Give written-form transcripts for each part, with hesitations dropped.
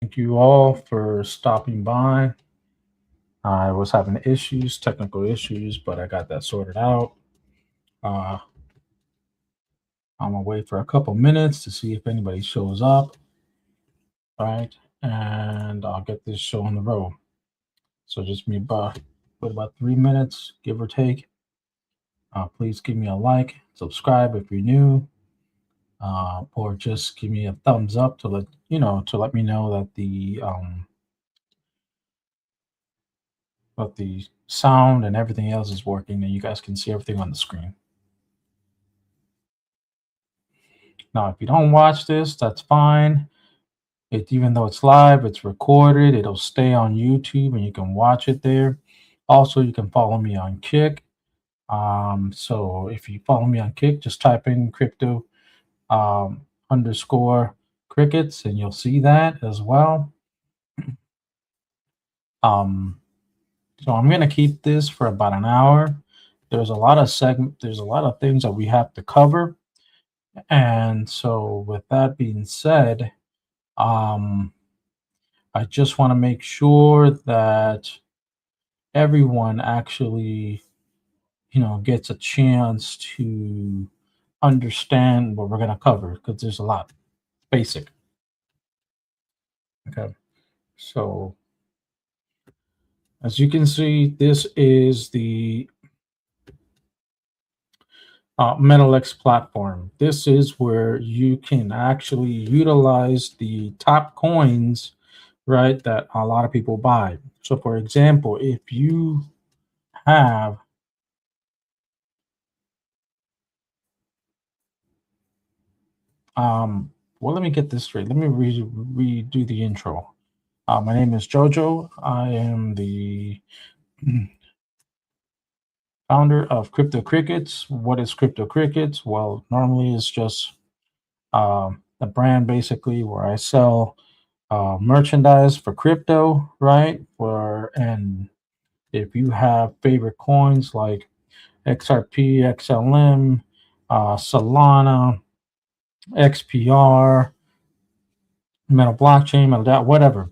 Thank you all for stopping by. I was having issues, technical issues, but I got that sorted out. Uh, I'm gonna wait for a couple minutes to see if anybody shows up, right? And I'll get this show on the road. So just me about with about 3 minutes, give or take. Please give me a like, subscribe if you're new, or just give me a thumbs up to let me know that the sound and everything else is working and you guys can see everything on the screen. Now, if you don't watch this, that's fine. Even though it's live, it's recorded. It'll stay on YouTube and you can watch it there. Also, you can follow me on Kick. So if you follow me on Kick, just type in crypto underscore crickets and you'll see that as well. So I'm gonna keep this for about an hour. There's a lot of things that we have to cover. And so with that being said, I just want to make sure that everyone actually, gets a chance to understand what we're going to cover because there's a lot. Basic. Okay. So as you can see, this is the MetalX platform. This is where you can actually utilize the top coins, right, that a lot of people buy. So for example, if you have well, let me get this straight. Let me redo the intro. My name is Jojo. I am the founder of Crypto Crickets. What is Crypto Crickets? Well, normally it's just a brand basically where I sell merchandise for crypto, right? And if you have favorite coins like XRP, XLM, Solana, XPR, Metal Blockchain, Metal DAO, whatever.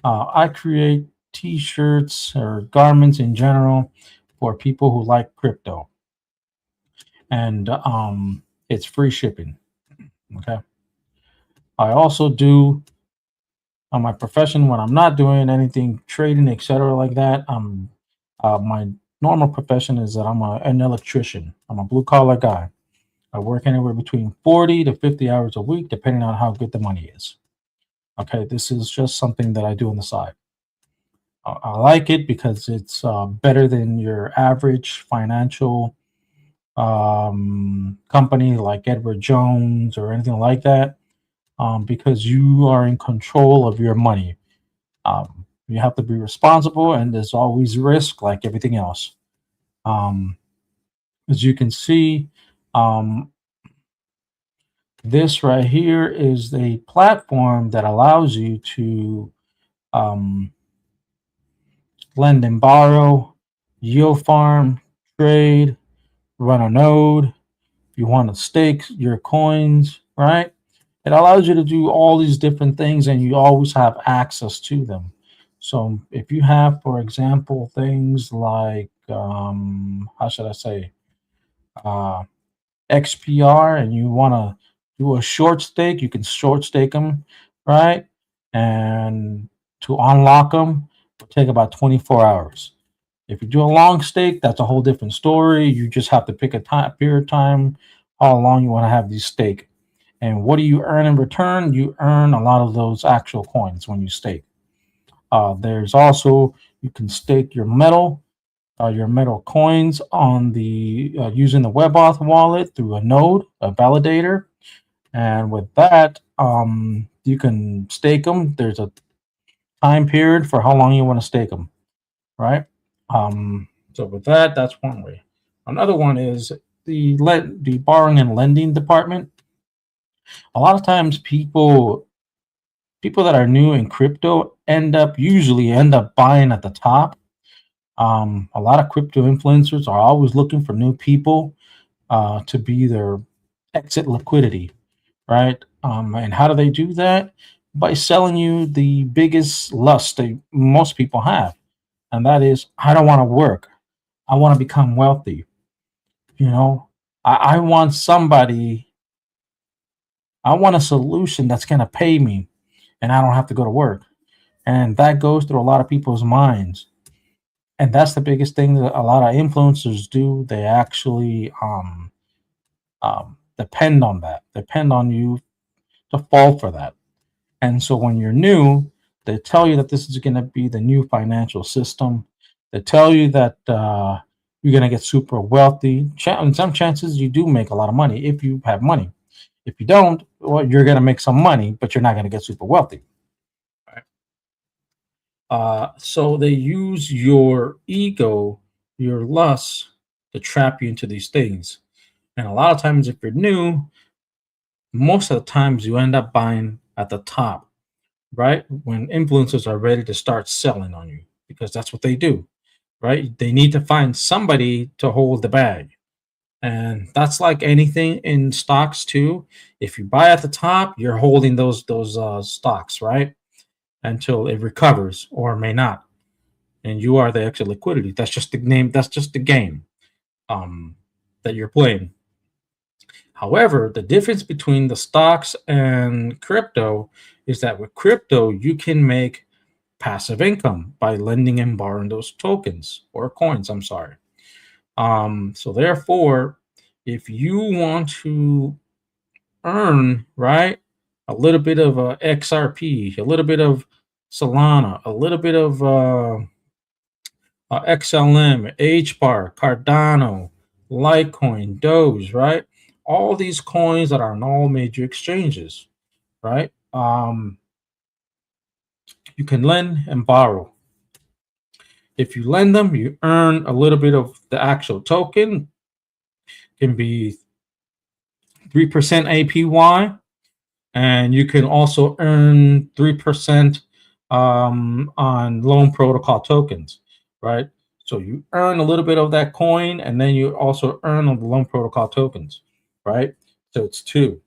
I create T-shirts or garments in general for people who like crypto, and it's free shipping. Okay. I also do on my profession when I'm not doing anything trading, etc., like that. My normal profession is that I'm an electrician. I'm a blue collar guy. I work anywhere between 40 to 50 hours a week, depending on how good the money is. Okay, this is just something that I do on the side. I like it because it's better than your average financial company like Edward Jones or anything like that, because you are in control of your money. You have to be responsible, and there's always risk, like everything else. As you can see, this right here is a platform that allows you to lend and borrow, yield farm, trade, run a node. If you want to stake your coins, right? It allows you to do all these different things and you always have access to them. So if you have, for example, things like, how should I say, XPR and you want to do a short stake, you can short stake them, right? And to unlock them, it'll take about 24 hours. If you do a long stake, that's a whole different story. You just have to pick a period of time, how long you want to have these stake. And what do you earn in return? You earn a lot of those actual coins when you stake. There's also, you can stake your metal coins on the using the WebAuth wallet through a node, a validator. And with that, you can stake them. There's a time period for how long you want to stake them, right? So with that, that's one way. Another one is the borrowing and lending department. A lot of times people that are new in crypto usually end up buying at the top. A lot of crypto influencers are always looking for new people to be their exit liquidity, right? And how do they do that? by selling you the biggest lust that most people have, and that is, I don't want to work. I want to become wealthy. You know, I want somebody, I want a solution that's going to pay me and I don't have to go to work. And that goes through a lot of people's minds. And that's the biggest thing that a lot of influencers do. They actually depend on that, depend on you to fall for that. And so when you're new, they tell you that this is going to be the new financial system. They tell you that you're going to get super wealthy. In some chances, you do make a lot of money if you have money. If you don't, well, you're going to make some money, but you're not going to get super wealthy. So they use your ego, your lust, to trap you into these things. And a lot of times, if you're new, most of the times you end up buying at the top, right? When influencers are ready to start selling on you, because that's what they do, right? They need to find somebody to hold the bag. And that's like anything in stocks too. If you buy at the top, you're holding those stocks, right? Until it recovers or may not. And you are the extra liquidity. That's just the name, that's just the game um, that you're playing. However, the difference between the stocks and crypto is that with crypto, you can make passive income by lending and borrowing those tokens or coins. I'm sorry. So therefore, if you want to earn, right, a little bit of XRP, a little bit of Solana, a little bit of XLM, HBAR, Cardano, Litecoin, Doge, right? All these coins that are on all major exchanges, right? You can lend and borrow. If you lend them, you earn a little bit of the actual token. It can be 3% APY, and you can also earn 3% on loan protocol tokens, right? So you earn a little bit of that coin, and then you also earn on the loan protocol tokens, right? So it's two.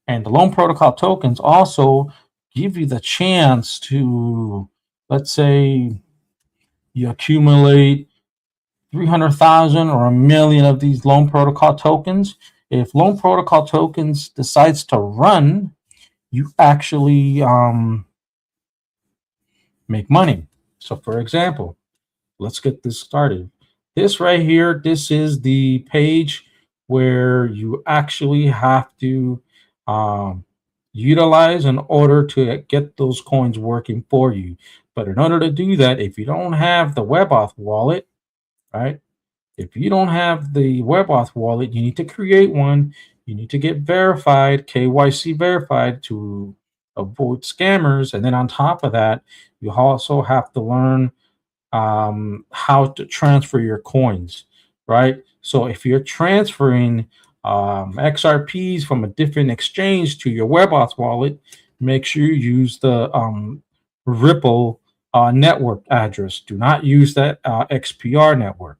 And the loan protocol tokens also give you the chance to, let's say, you accumulate 300,000 or a million of these loan protocol tokens. If loan protocol tokens decides to run, you actually make money. So, for example, let's get this started. This right here, this is the page where you actually have to um, utilize in order to get those coins working for you. But in order to do that, if you don't have the WebAuth wallet, right? If you don't have the WebAuth wallet, you need to create one. You need to get verified, KYC verified, to avoid scammers. And then on top of that, you also have to learn how to transfer your coins, right? So if you're transferring XRPs from a different exchange to your WebAuth wallet, make sure you use the Ripple network address. Do not use that XPR network.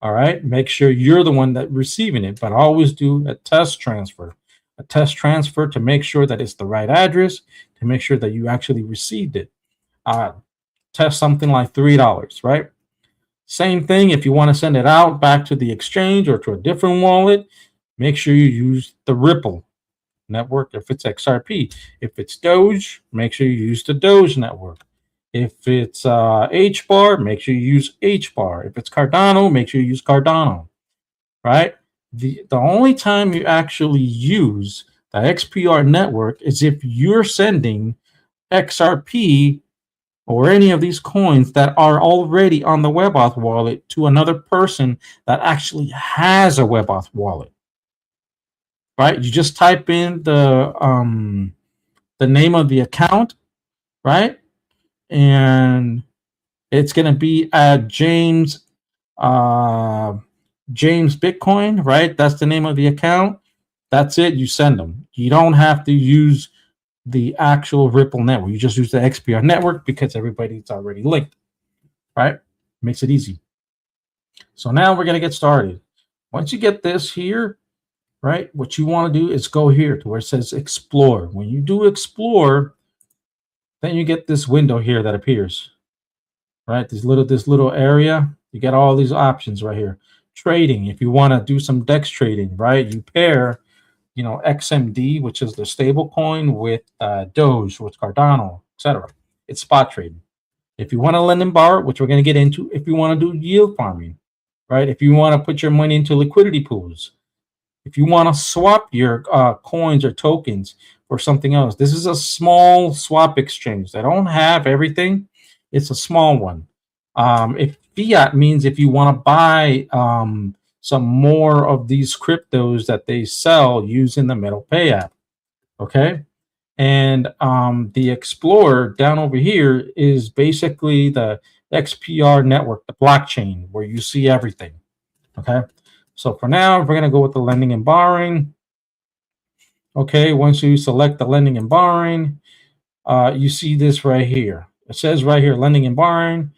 All right. Make sure you're the one that receiving it, but always do a test transfer. A test transfer to make sure that it's the right address, to make sure that you actually received it. Test something like $3, right? Same thing if you want to send it out back to the exchange or to a different wallet, make sure you use the Ripple network if it's XRP. If it's Doge, make sure you use the Doge network. If it's HBAR, make sure you use HBAR. If it's Cardano, make sure you use Cardano, right? The only time you actually use the XPR network is if you're sending XRP or any of these coins that are already on the WebAuth wallet to another person that actually has a WebAuth wallet, right? You just type in the name of the account, right? And it's going to be at James Bitcoin, right? That's the name of the account. That's it. You send them. You don't have to use the actual Ripple network. You just use the XPR network because everybody's already linked, right? Makes it easy. So now we're going to get started. Once you get this here, right, what you want to do is go here to where it says explore. When you do explore, then you get this window here that appears, right? This little area, you get all these options right here. Trading, if you want to do some DEX trading, right? You pair, XMD, which is the stable coin, with Doge, with Cardano, etc. It's spot trading. If you want to lend and borrow, which we're going to get into, if you want to do yield farming, right? If you want to put your money into liquidity pools, if you want to swap your coins or tokens for something else, this is a small swap exchange. They don't have everything. It's a small one. If fiat means if you want to buy some more of these cryptos that they sell using the MetalPay app, okay? And the Explorer down over here is basically the XPR network, the blockchain, where you see everything, okay? So for now, we're going to go with the lending and borrowing. Okay, once you select the lending and borrowing, you see this right here. It says right here, lending and borrowing.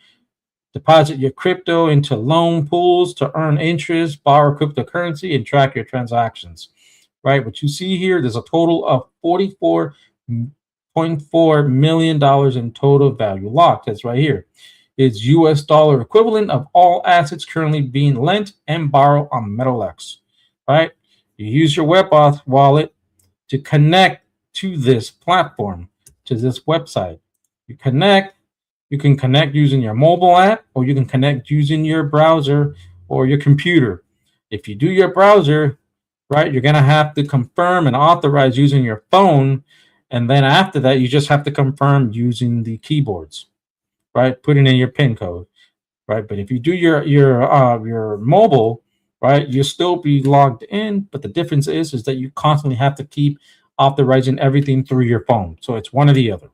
Deposit your crypto into loan pools to earn interest, borrow cryptocurrency, and track your transactions. Right, what you see here, there's a total of $44.4 million in total value locked. That's right here. It's US dollar equivalent of all assets currently being lent and borrowed on MetalX. Right, you use your WebAuth wallet to connect to this platform, to this website. You can connect using your mobile app, or you can connect using your browser or your computer. If you do your browser, right, you're going to have to confirm and authorize using your phone. And then after that, you just have to confirm using the keyboards, right, putting in your PIN code, right? But if you do your mobile, right, you'll still be logged in. But the difference is that you constantly have to keep authorizing everything through your phone. So it's one or the other.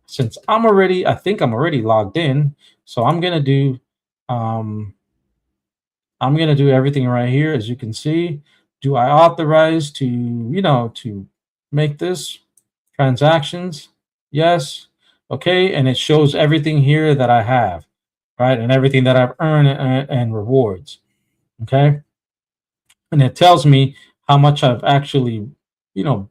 Since I think I'm already logged in, so I'm gonna do everything right here. As you can see, do I authorize to make this transactions? Yes. Okay, and it shows everything here that I have, right, and everything that I've earned and rewards. Okay, and it tells me how much I've actually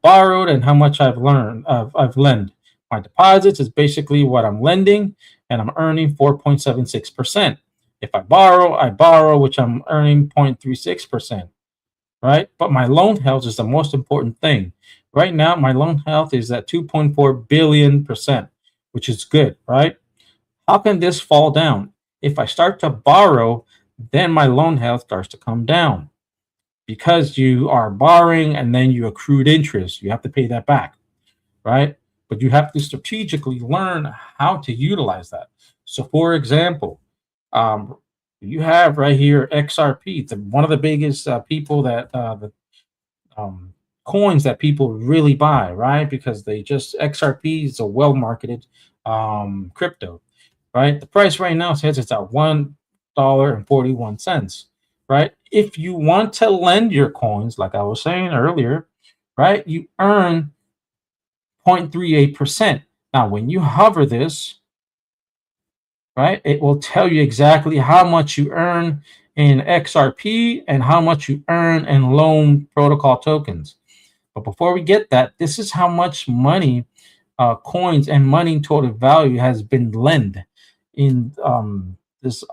borrowed and how much I've lent. My deposits is basically what I'm lending, and I'm earning 4.76%. If I borrow, which I'm earning 0.36%, right? But my loan health is the most important thing. Right now, my loan health is at 2.4 billion%, which is good, right? How can this fall down? If I start to borrow, then my loan health starts to come down, because you are borrowing and then you accrued interest. You have to pay that back, right? But you have to strategically learn how to utilize that. So, for example, you have right here XRP, one of the biggest people that the coins that people really buy, right? Because XRP is a well marketed crypto, right? The price right now says it's at $1.41, right? If you want to lend your coins, like I was saying earlier, right, you earn 0.38%. Now, when you hover this, right, it will tell you exactly how much you earn in XRP and how much you earn in loan protocol tokens. But before we get that, this is how much money, coins and money total value has been lent in the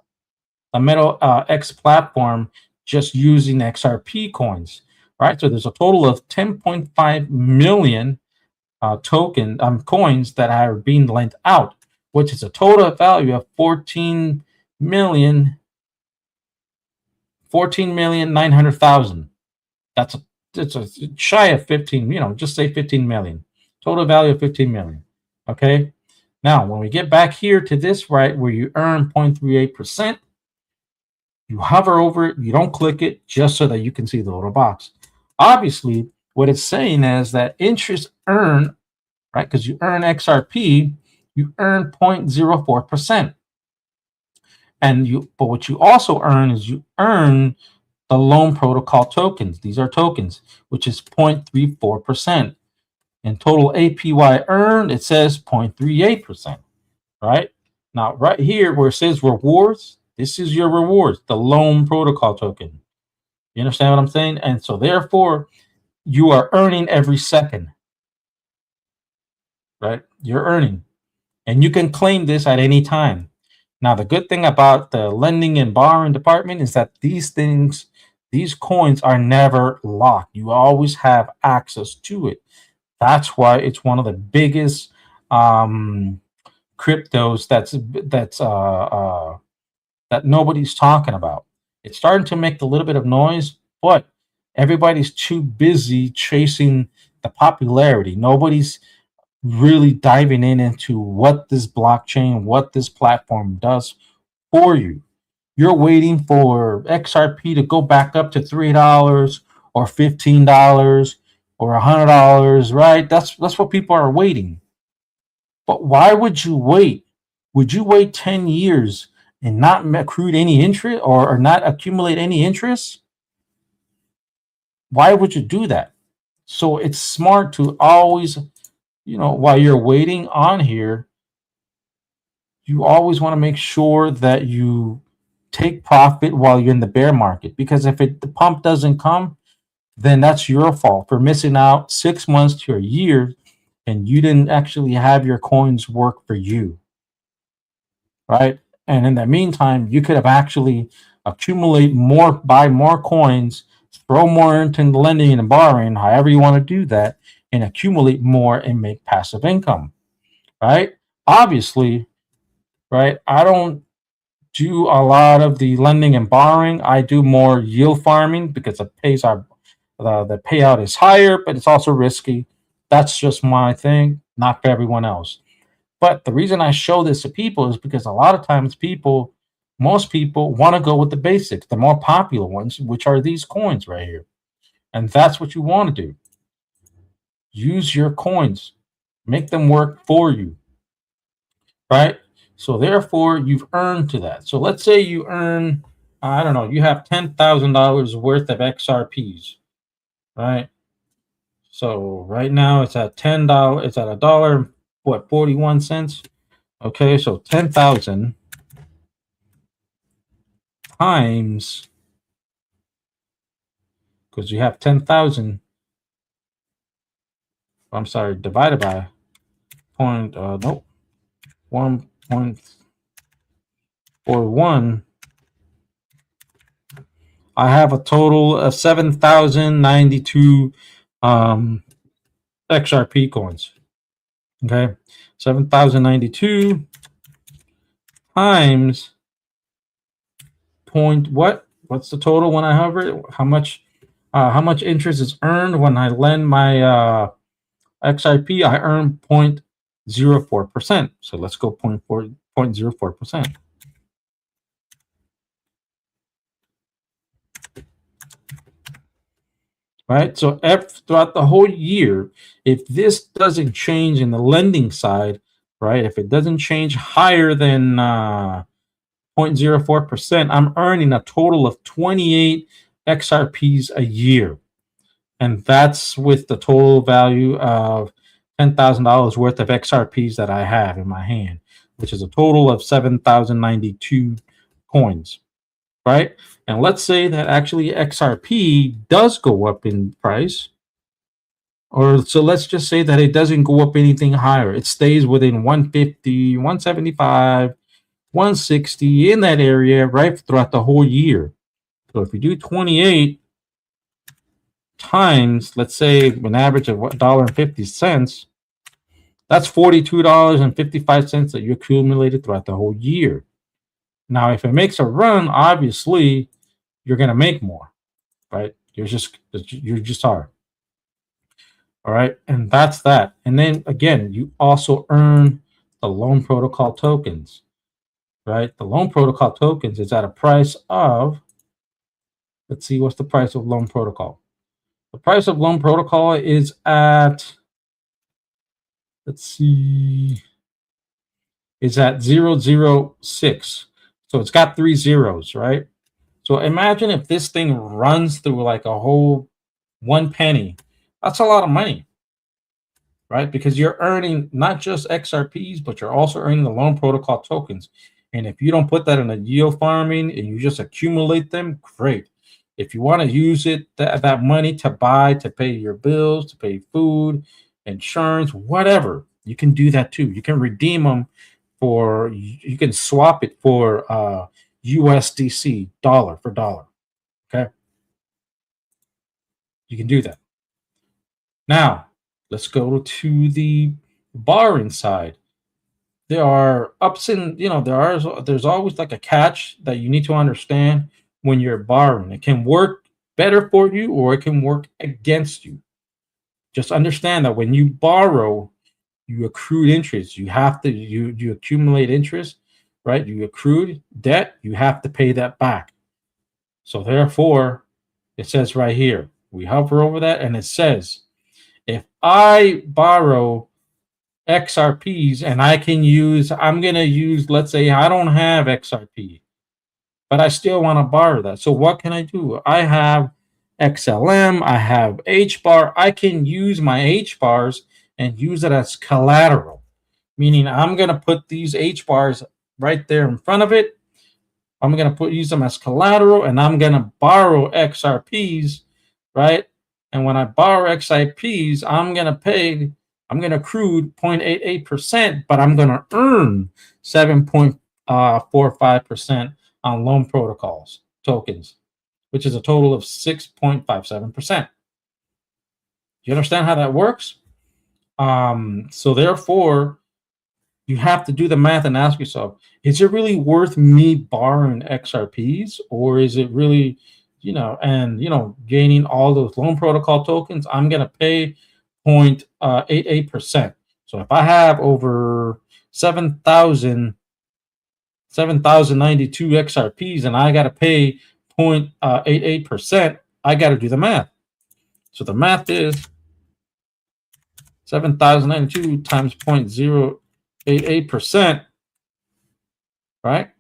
Metal X platform, just using XRP coins, right? So there's a total of 10.5 million coins that are being lent out, which is a total value of 14,900,000. It's a shy of 15, just say 15 million. Total value of 15 million. Okay. Now, when we get back here to this, right, where you earn 0.38%, you hover over it, you don't click it, just so that you can see the little box. Obviously, what it's saying is that interest earned, right, because you earn XRP, you earn 0.04%. But what you also earn is you earn the loan protocol tokens. These are tokens, which is 0.34%. And total APY earned, it says 0.38%, right? Now, right here where it says rewards, this is your rewards, the loan protocol token. You understand what I'm saying? And so therefore, you are earning every second, right? You're earning. and you can claim this at any time. Now, the good thing about the lending and borrowing department is that these coins are never locked. You always have access to it. That's why it's one of the biggest um, cryptos that nobody's talking about. It's starting to make a little bit of noise, but everybody's too busy chasing the popularity. Nobody's really diving into what this blockchain, what this platform does for you. You're waiting for XRP to go back up to $3 or $15 or $100, right? That's what people are waiting. But why would you wait? Would you wait 10 years and not accrue any interest or not accumulate any interest? Why would you do that? So it's smart to always, while you're waiting on here, you always want to make sure that you take profit while you're in the bear market. Because if the pump doesn't come, then that's your fault for missing out 6 months to a year and you didn't actually have your coins work for you, right? And in the meantime, you could have actually accumulate more, buy more coins, throw more into lending and borrowing, however you want to do that, and accumulate more and make passive income, right? Obviously, right? I don't do a lot of the lending and borrowing. I do more yield farming because the payout is higher, but it's also risky. That's just my thing, not for everyone else. But the reason I show this to people is because a lot of times most people want to go with the basics, the more popular ones, which are these coins right here. And that's what you want to do. Use your coins, make them work for you, right? So therefore, you've earned to that. So let's say you earn, I don't know, you have $10,000 worth of XRPs, right? So right now it's at $10. It's at $1, 41 cents. Okay, so 10,000 times, because you have 10,000. I'm sorry, divided by 1.41. I have a total of 7,092 XRP coins. Okay, 7,092 times point what? What's the total when I hover? How much interest is earned when I lend my XRP? I earn 0.04%. So let's go 0.04%. Right? So throughout the whole year, if this doesn't change in the lending side, right? If it doesn't change higher than 0.04%, I'm earning a total of 28 XRPs a year. And that's with the total value of $10,000 worth of XRPs that I have in my hand, which is a total of 7,092 coins, right? And let's say that actually XRP does go up in price, or so let's just say that it doesn't go up anything higher. It stays within 150, 175, 160 in that area, right, throughout the whole year. So if you do 28 times, let's say an average of $1.50, that's $42.55 that you accumulated throughout the whole year. Now, if it makes a run, obviously you're going to make more, right? You just are. All right, and that's that. And then again, you also earn the loan protocol tokens, right? The loan protocol tokens is at a price of, let's see, what's the price of loan protocol? The price of loan protocol is at, let's see, is at 006. So it's got 3 zeros, right? So imagine if this thing runs through like a whole 1 penny. That's a lot of money, right? Because you're earning not just XRPs, but you're also earning the loan protocol tokens. And if you don't put that in a yield farming and you just accumulate them, great. If you want to use it, that money to pay your bills, to pay food, insurance, whatever, You can do that too. You can redeem them for, you can swap it for USDC, dollar for dollar. Okay. You can do that. Now, let's go to the borrowing side. There are ups and, there's always like a catch that you need to understand when you're borrowing. It can work better for you or it can work against you. Just understand that when you borrow, you accrued interest. You have to, you accumulate interest, right? You accrued debt, you have to pay that back. So therefore, it says right here, we hover over that and it says, if I borrow XRPs and I'm going to use, let's say I don't have XRP, but I still want to borrow that. So what can I do? I have XLM, I have HBAR. I can use my HBARs and use it as collateral, meaning I'm going to put these HBARs right there in front of it. I'm going to use them as collateral, and I'm going to borrow XRPs, right? And when I borrow XRPs, I'm going to accrue 0.88%, but I'm going to earn 7.45% on loan protocols tokens, which is a total of 6.57%. You understand how that works? So therefore, you have to do the math and ask yourself, is it really worth me borrowing XRPs, or is it really, gaining all those loan protocol tokens? I'm going to pay 0.88%. So if I have over 7,092 XRPs and I got to pay 0.88%, I got to do the math. So the math is 7,092 times 0.088%, right?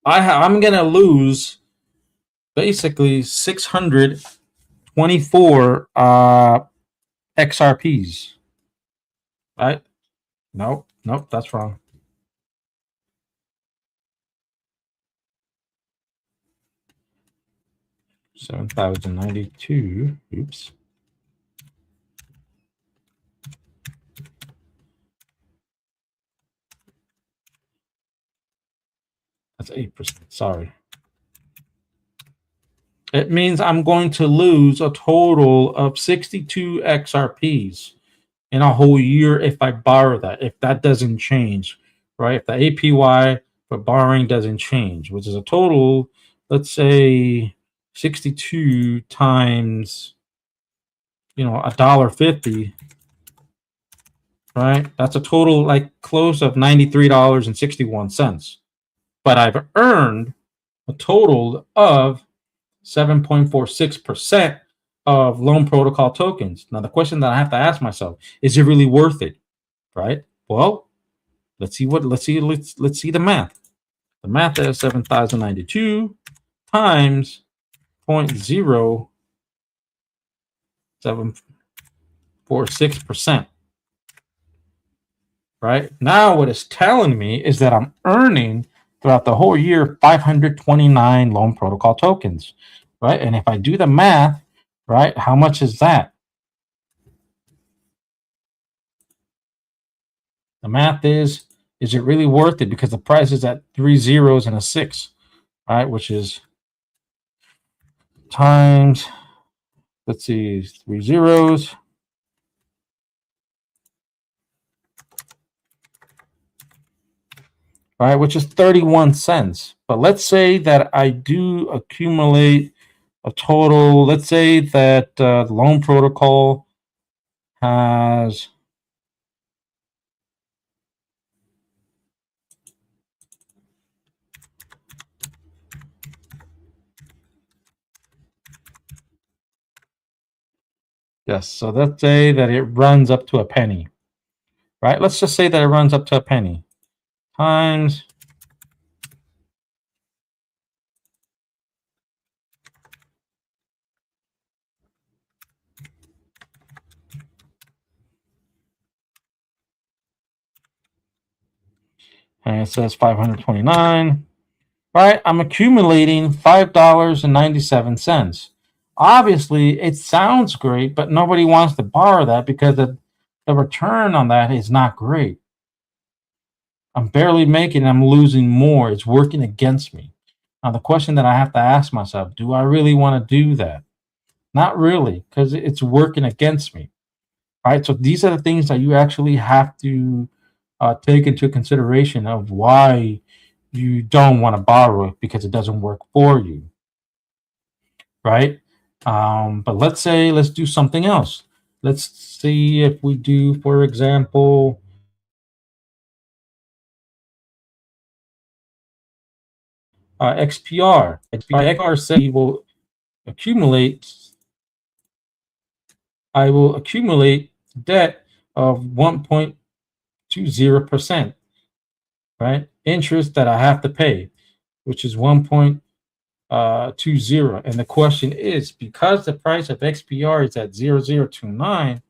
I'm going to lose basically 624 XRPs, right? Nope, that's wrong. 7,092. Oops. That's 8%. Sorry. It means I'm going to lose a total of 62 XRPs in a whole year if I borrow that, if that doesn't change, right? If the APY for borrowing doesn't change, which is a total, let's say 62 times, $1.50, right? That's a total like close of $93.61. But I've earned a total of 7.46% of loan protocol tokens. Now, the question that I have to ask myself, is it really worth it? Right? Well, let's see the math. The math is 7,092 times 0.0746%. Right? Now what it's telling me is that I'm earning throughout the whole year 529 loan protocol tokens. Right? And if I do the math, right, how much is that? The math is it really worth it? Because the price is at 3 zeros and a 6, right? Which is times, let's see, 3 zeros. Right, which is 31 cents. But let's say that I do accumulate a total, let's say that the loan protocol has so let's say that it runs up to a penny, right? Let's just say that it runs up to a penny times and it says 529, right? I'm accumulating $5.97. obviously it sounds great, but nobody wants to borrow that because the return on that is not great. I'm barely making, I'm losing more. It's working against me. Now, the question that I have to ask myself, do I really want to do that? Not really, because it's working against me. Right. So these are the things that you actually have to take into consideration of why you don't want to borrow it because it doesn't work for you. Right. But let's do something else. Let's see if we do, for example, XPR. XPR say will accumulate. I will accumulate debt of 1.20%, right? Interest that I have to pay, which is 1.20. And the question is, because the price of XPR is at 0029,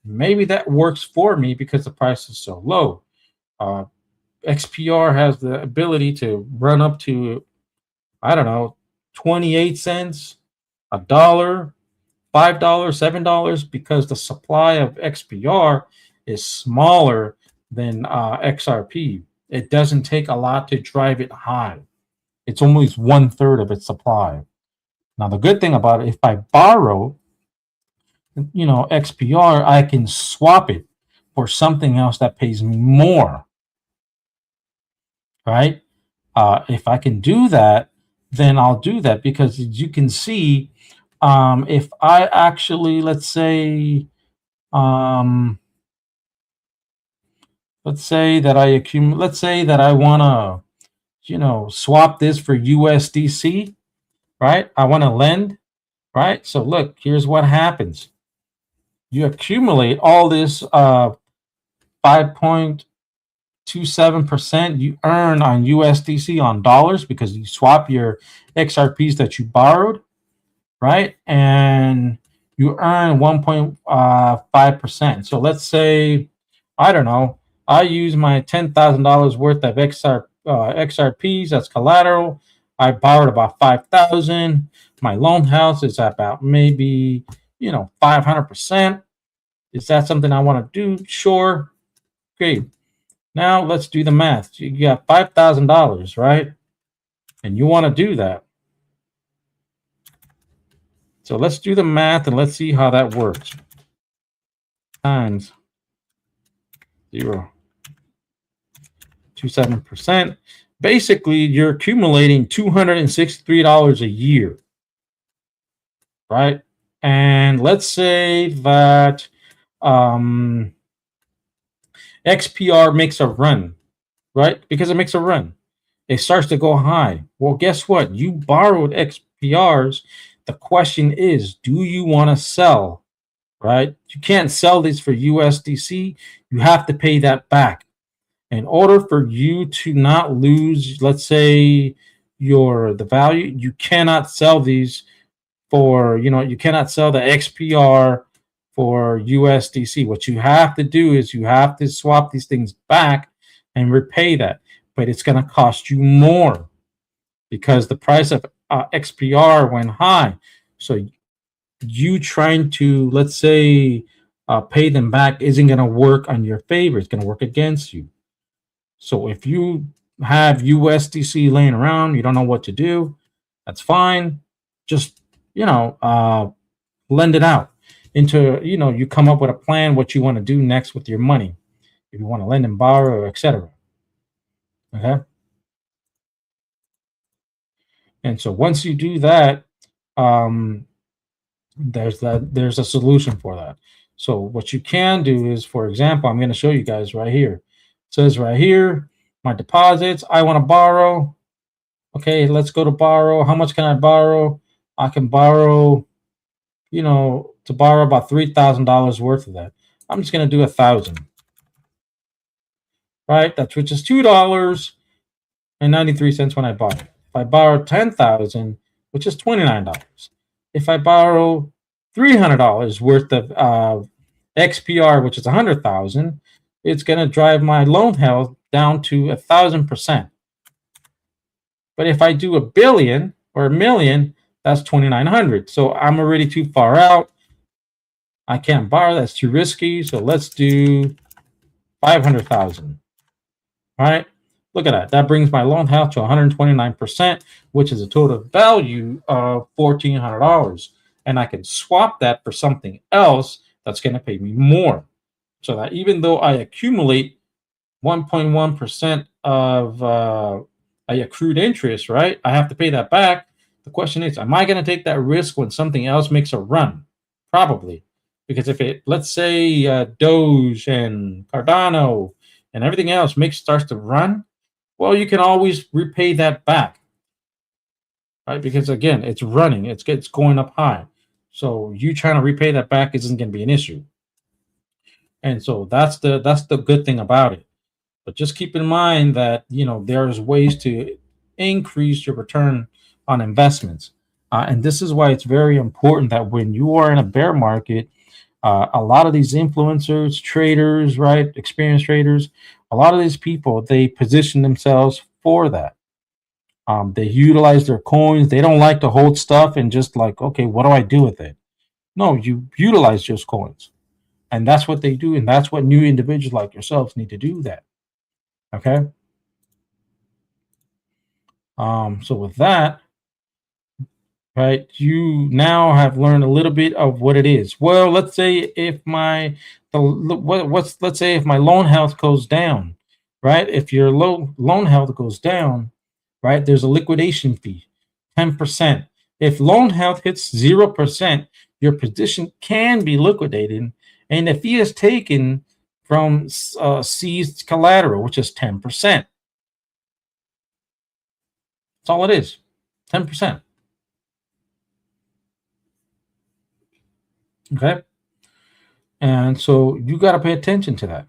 maybe that works for me because the price is so low. XPR has the ability to run up to, I don't know, 28 cents, a dollar, $5, $7, because the supply of XPR is smaller than XRP. It doesn't take a lot to drive it high. It's almost 1/3 of its supply. Now, the good thing about it, if I borrow, XPR, I can swap it for something else that pays me more, right? If I can do that, then I'll do that because you can see, if I actually, um, let's say that let's say that I want to, swap this for USDC, right? I want to lend, right? So look, here's what happens. You accumulate all this 5.27% you earn on USDC on dollars because you swap your XRPs that you borrowed, right? And you earn 1.5%. So let's say, I don't know, I use my $10,000 worth of XRPs as collateral. I borrowed about 5,000. My loan house is about maybe 500%. Is that something I want to do? Sure. Great. Now let's do the math. You got $5,000, right? And you want to do that. So let's do the math and let's see how that works. Times 0.27%. Basically, you're accumulating $263 a year, right? And let's say that XPR makes a run, right? Because it makes a run. It starts to go high. Well, guess what? You borrowed XPRs. The question is, do you want to sell, right? You can't sell these for USDC. You have to pay that back. In order for you to not lose, let's say, the value, you cannot sell these for, you cannot sell the XPR for USDC. What you have to do is you have to swap these things back and repay that. But it's going to cost you more because the price of XPR went high. So you trying to, let's say, pay them back isn't going to work on your favor. It's going to work against you. So if you have USDC laying around, you don't know what to do, that's fine. Just, lend it out into, you come up with a plan, what you want to do next with your money. If you want to lend and borrow, etc. Okay. And so once you do that, there's a solution for that. So what you can do is, for example, I'm going to show you guys right here. It says right here, my deposits, I want to borrow. Okay, let's go to borrow. How much can I borrow? I can borrow, to borrow about $3,000 worth of that. I'm just going to do 1,000. Right? That's which is $2.93 when I borrow. If I borrow 10,000, which is $29. If I borrow $300 worth of XPR, which is 100,000, it's going to drive my loan health down to 1,000%. But if I do $1 billion or $1 million, That's 2,900. So I'm already too far out. I can't borrow. That's too risky. So let's do 500,000. All right. Look at that. That brings my loan health to 129%, which is a total value of $1,400. And I can swap that for something else that's going to pay me more. So that even though I accumulate 1.1% of accrued interest, right? I have to pay that back. The question is, am I going to take that risk when something else makes a run? Probably. Because if it, let's say Doge and Cardano and everything else starts to run, well, you can always repay that back, right? Because again, it's running, it's going up high. So you trying to repay that back isn't going to be an issue. And so that's the good thing about it. But just keep in mind that there's ways to increase your return on investments, and this is why it's very important that when you are in a bear market, a lot of these influencers, traders, right, experienced traders, a lot of these people, they position themselves for that. They utilize their coins. They don't like to hold stuff and just like, okay, what do I do with it? No, you utilize those coins, and that's what they do, and that's what new individuals like yourselves need to do. That. Okay. So with that, right, you now have learned a little bit of what it is. Well, let's say if let's say if my loan health goes down, right? If your loan health goes down, right, there's a liquidation fee, 10%. If loan health hits 0%, your position can be liquidated, and the fee is taken from seized collateral, which is 10%. That's all it is, 10%. Okay. And so you got to pay attention to that.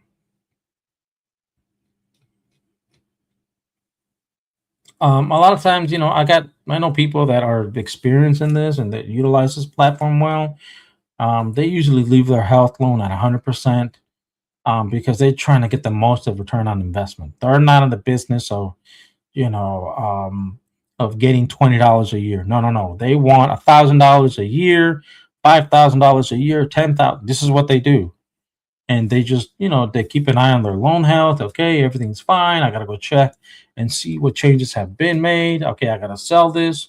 A lot of times, I know people that are experienced in this and that utilize this platform well. They usually leave their health loan at 100%, because they're trying to get the most of return on investment. They're not in the business of, of getting $20 a year. No, no, no. They want $1,000 a year, $5,000 a year, 10,000. This is what they do. And they just, they keep an eye on their loan health. Okay, everything's fine. I got to go check and see what changes have been made. Okay, I got to sell this.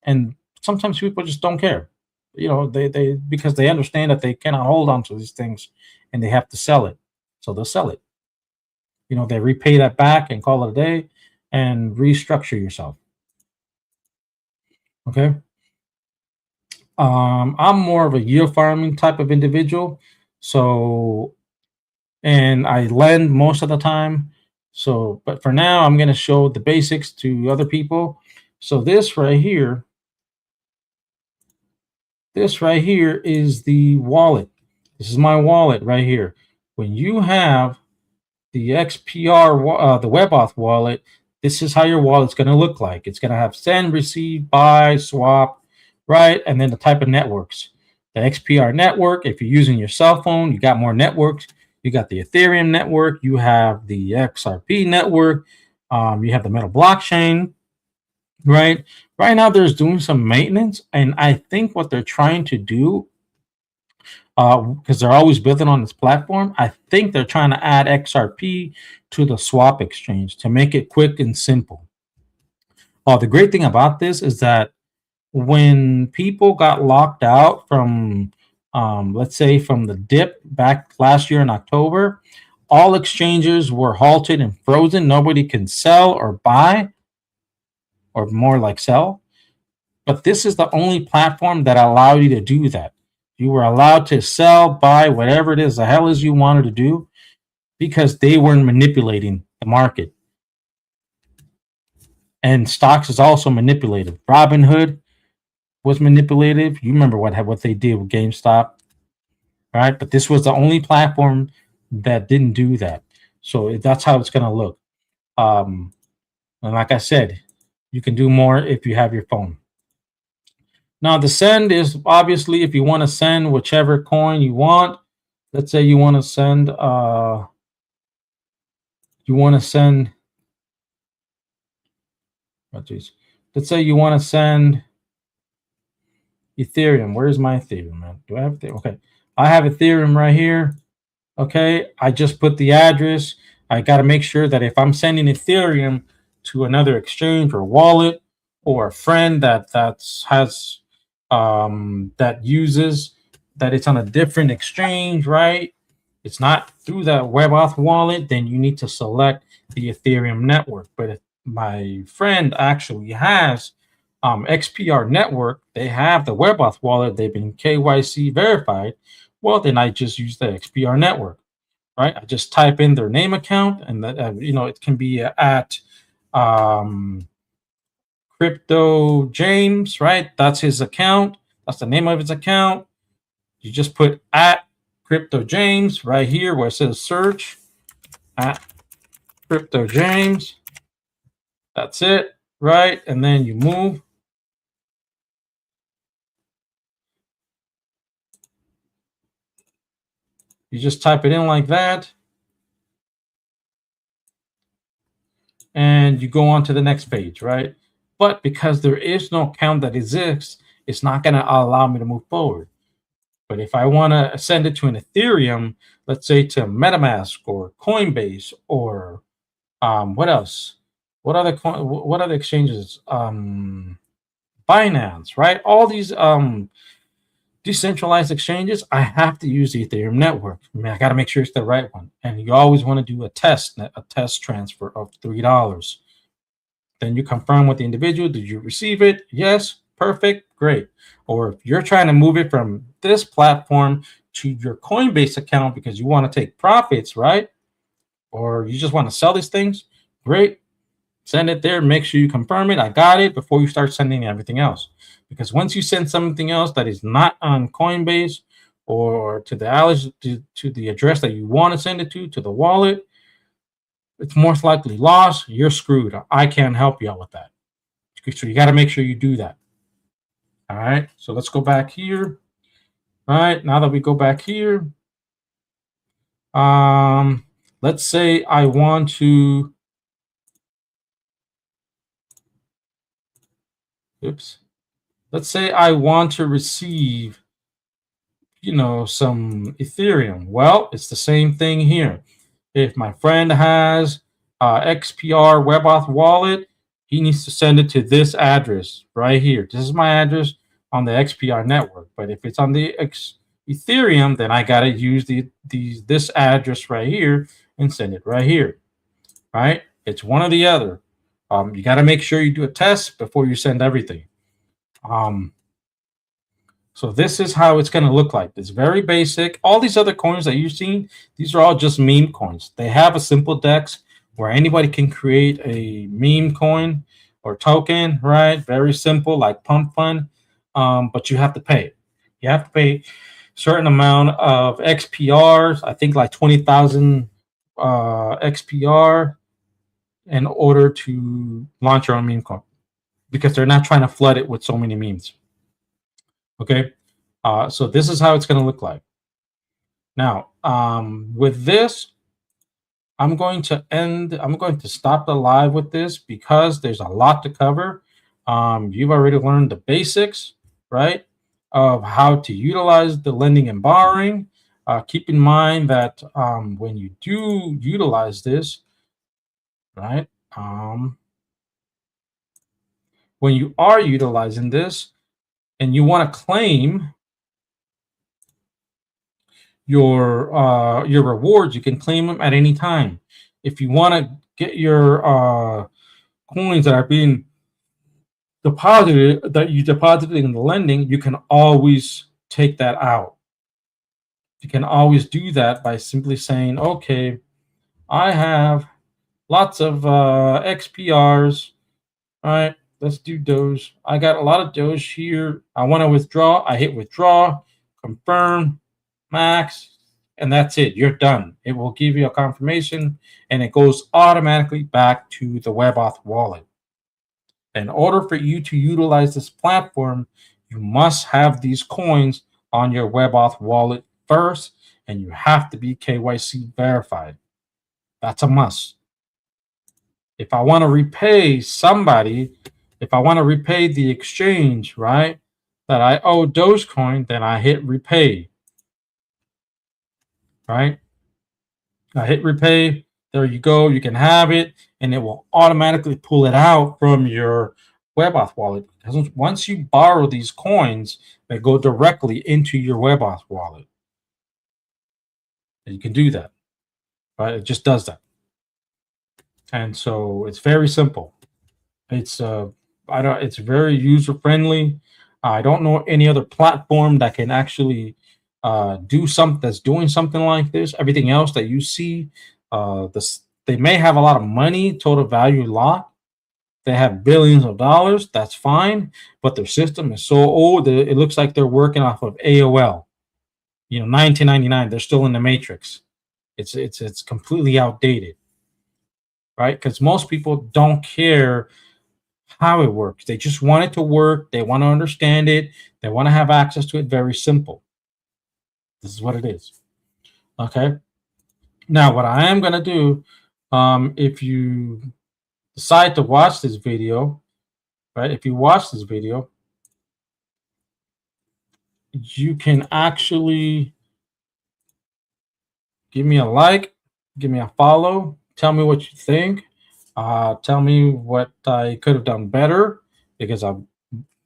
And sometimes people just don't care. They because they understand that they cannot hold on to these things and they have to sell it. So they'll sell it. They repay that back and call it a day and restructure yourself. Okay. I'm more of a yield farming type of individual. So, and I lend most of the time. So, but for now, I'm going to show the basics to other people. So this right here is the wallet. This is my wallet right here. When you have the XPR, the WebAuth wallet, this is how your wallet's going to look like. It's going to have send, receive, buy, swap, right? And then the type of networks. The XPR network, if you're using your cell phone, you got more networks. You got the Ethereum network. You have the XRP network. You have the Metal blockchain, right? Right now, there's doing some maintenance. And I think what they're trying to do, because they're always building on this platform, I think they're trying to add XRP to the swap exchange to make it quick and simple. The great thing about this is that when people got locked out from, let's say, from the dip back last year in October, all exchanges were halted and frozen. Nobody can sell or buy, or more like sell. But this is the only platform that allowed you to do that. You were allowed to sell, buy, whatever it is the hell is you wanted to do, because they weren't manipulating the market. And stocks is also manipulated. Robinhood was manipulative. You remember what they did with GameStop, right? But this was the only platform that didn't do that. So that's how it's going to look. And like I said, you can do more if you have your phone. Now, the send is obviously if you want to send whichever coin you want. Let's say you want to send, let's say you want to send Ethereum. Where's my Ethereum, man? Do I have Ethereum? Okay. I have Ethereum right here. Okay. I just put the address. I got to make sure that if I'm sending Ethereum to another exchange or wallet or a friend that uses that it's on a different exchange, right? It's not through that WebAuth wallet, then you need to select the Ethereum network. But if my friend actually has XPR network, they have the WebAuth wallet, they've been KYC verified, well, then I just use the XPR network, right? I just type in their name account, and that it can be at Crypto James, right? That's his account. That's the name of his account. You just put at Crypto James right here where it says search at Crypto James. That's it, right? And then you move. You just type it in like that. And you go on to the next page, right? But because there is no account that exists, it's not going to allow me to move forward. But if I want to send it to an Ethereum, let's say to MetaMask or Coinbase or what else? What other exchanges? Binance, right? All these decentralized exchanges, I have to use the Ethereum network. I mean, I got to make sure it's the right one. And you always want to do a test transfer of $3. Then you confirm with the individual, did you receive it? Yes, perfect, great. Or if you're trying to move it from this platform to your Coinbase account because you want to take profits, right? Or you just want to sell these things, great. Send it there, make sure you confirm it. I got it before you start sending everything else. Because once you send something else that is not on Coinbase or to the address that you want to send it to the wallet, it's most likely lost. You're screwed. I can't help you out with that. So you got to make sure you do that. All right. So let's go back here. All right. Now that we go back here, let's say I want to. Oops. Let's say I want to receive, some Ethereum. Well, it's the same thing here. If my friend has XPR WebAuth wallet, he needs to send it to this address right here. This is my address on the XPR network. But if it's on the Ethereum, then I gotta use this address right here and send it right here. Right? It's one or the other. You got to make sure you do a test before you send everything. So this is how it's going to look like. It's very basic. All these other coins that you've seen, these are all just meme coins. They have a simple DEX where anybody can create a meme coin or token, right? Very simple, like Pump Fund, but you have to pay. You have to pay a certain amount of XPRs, I think like 20,000 XPR in order to launch your own meme coin because they're not trying to flood it with so many memes. Okay, so this is how it's going to look like. Now, with this, I'm going to stop the live with this because there's a lot to cover. You've already learned the basics, right, of how to utilize the lending and borrowing. Keep in mind that when you do utilize this, right, when you are utilizing this and you want to claim your rewards, you can claim them at any time. If you want to get your coins that are being deposited, that you deposited in the lending, you can always take that out. You can always do that by simply saying, okay, I have lots of XPRs, all right, let's do Doge. I got a lot of Doge here. I want to withdraw. I hit withdraw, confirm, max, and that's it. You're done. It will give you a confirmation, and it goes automatically back to the WebAuth wallet. In order for you to utilize this platform, you must have these coins on your WebAuth wallet first, and you have to be KYC verified. That's a must. If I want to repay somebody, if I want to repay the exchange, right, that I owe Dogecoin, then I hit repay, right? I hit repay. There you go. You can have it, and it will automatically pull it out from your WebAuth wallet. Because once you borrow these coins, they go directly into your WebAuth wallet. And you can do that, right? It just does that. And so it's very simple. It's it's very user friendly. I don't know any other platform that can actually do something that's doing something like this. Everything else that you see, they may have a lot of money, total value locked. They have billions of dollars. That's fine, but their system is so old that it looks like they're working off of AOL. 1999. They're still in the matrix. It's completely outdated, right? Because most people don't care how it works. They just want it to work. They want to understand it. They want to have access to it. Very simple. This is what it is. Okay. Now, what I am going to do, if you decide to watch this video, right? If you watch this video, you can actually give me a like, give me a follow, tell me what you think, tell me what I could have done better, because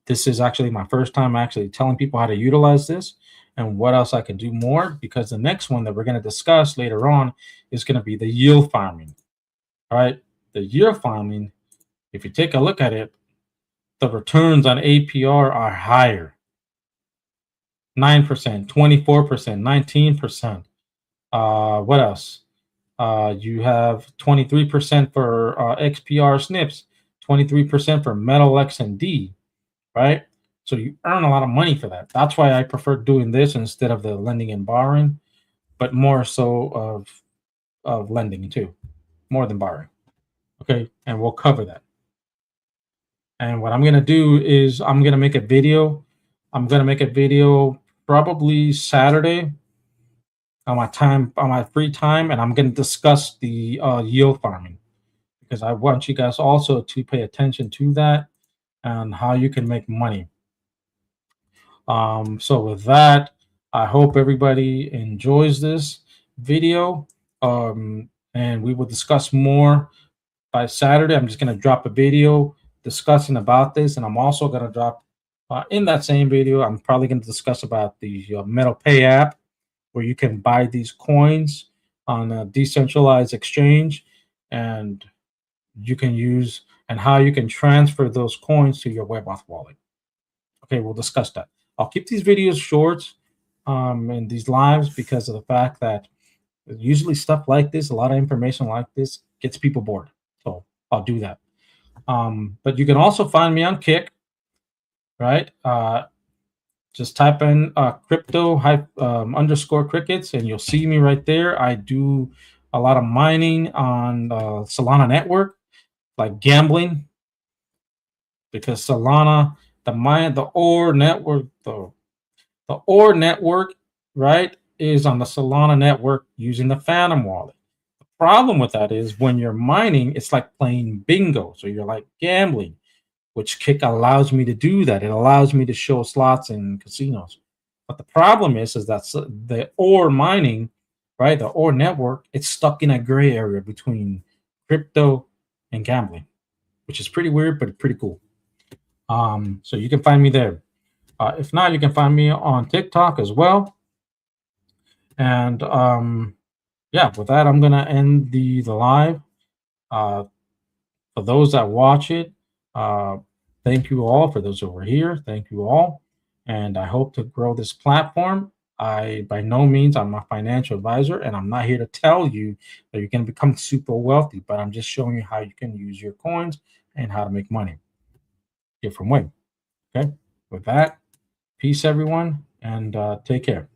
this is actually my first time actually telling people how to utilize this and what else I can do more, because the next one that we're going to discuss later on is going to be the yield farming. All right. The yield farming, if you take a look at it, the returns on APR are higher. 9%, 24%, 19%. What else? You have 23% for XPR snips, 23% for metal X and D, right? So you earn a lot of money for that. That's why I prefer doing this instead of the lending and borrowing, but more so of lending too, more than borrowing. Okay, and we'll cover that. And what I'm gonna do is I'm gonna make a video. I'm gonna make a video probably Saturday on my free time, and I'm gonna discuss the yield farming, because I want you guys also to pay attention to that and how you can make money. So with that, I hope everybody enjoys this video, and we will discuss more by Saturday. I'm just going to drop a video discussing about this, and I'm also going to drop in that same video, I'm probably going to discuss about the Metal Pay app, where you can buy these coins on a decentralized exchange, and you can use, and how you can transfer those coins to your WebAuth wallet. Okay, we'll discuss that. I'll keep these videos short and these lives, because of the fact that usually stuff like this, a lot of information like this, gets people bored. So I'll do that. But you can also find me on Kick, right? Just type in crypto underscore crickets, and you'll see me right there. I do a lot of mining on Solana network, like gambling, because Solana, the OR network, the OR network, right, is on the Solana network using the Phantom wallet. The problem with that is when you're mining, it's like playing bingo. So you're like gambling, which Kick allows me to do that. It allows me to show slots in casinos. But the problem is that the OR mining, right, the OR network, it's stuck in a gray area between crypto and gambling, which is pretty weird, but pretty cool. So you can find me there. If not, you can find me on TikTok as well. And yeah, with that, I'm gonna end the live. For those that watch it, thank you all. For those over here, thank you all. And I hope to grow this platform. By no means, I'm a financial advisor, and I'm not here to tell you that you're going to become super wealthy, but I'm just showing you how you can use your coins and how to make money. Different way. Okay. With that, peace, everyone, and take care.